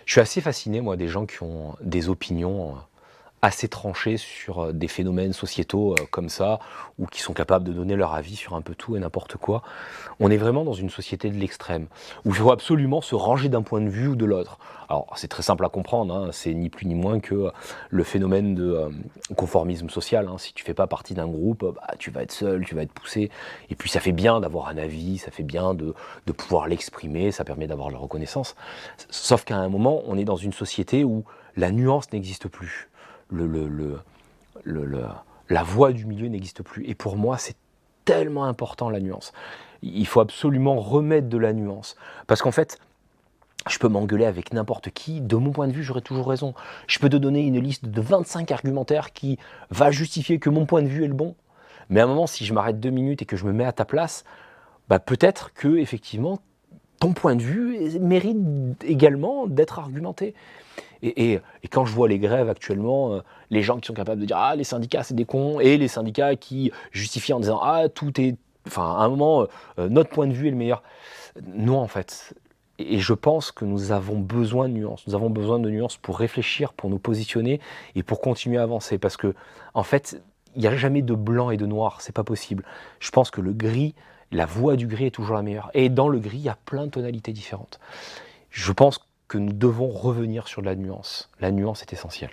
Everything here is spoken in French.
Je suis assez fasciné, moi, des gens qui ont des opinions assez tranchées sur des phénomènes sociétaux comme ça, ou qui sont capables de donner leur avis sur un peu tout et n'importe quoi. On est vraiment dans une société de l'extrême, où il faut absolument se ranger d'un point de vue ou de l'autre. Alors, c'est très simple à comprendre, hein, c'est ni plus ni moins que le phénomène de conformisme social, hein. Si tu fais pas partie d'un groupe, bah, tu vas être seul, tu vas être poussé. Et puis, ça fait bien d'avoir un avis, ça fait bien de pouvoir l'exprimer, ça permet d'avoir la reconnaissance. Sauf qu'à un moment, on est dans une société où la nuance n'existe plus. Le, le, le, le- la voie du milieu n'existe plus. Et pour moi, c'est tellement important la nuance. Il faut absolument remettre de la nuance. Parce qu'en fait, je peux m'engueuler avec n'importe qui, de mon point de vue, j'aurai toujours raison. Je peux te donner une liste de 25 argumentaires qui va justifier que mon point de vue est le bon. Mais à un moment, si je m'arrête 2 minutes et que je me mets à ta place, bah peut-être que effectivement ton point de vue mérite également d'être argumenté. Et quand je vois les grèves actuellement, les gens qui sont capables de dire ah les syndicats c'est des cons et les syndicats qui justifient en disant ah tout est, enfin à un moment notre point de vue est le meilleur. Non en fait. Et je pense que nous avons besoin de nuances. Nous avons besoin de nuances pour réfléchir, pour nous positionner et pour continuer à avancer. Parce que en fait, il n'y a jamais de blanc et de noir. C'est pas possible. Je pense que le gris, la voix du gris est toujours la meilleure. Et dans le gris, il y a plein de tonalités différentes. Je pense que nous devons revenir sur la nuance. La nuance est essentielle.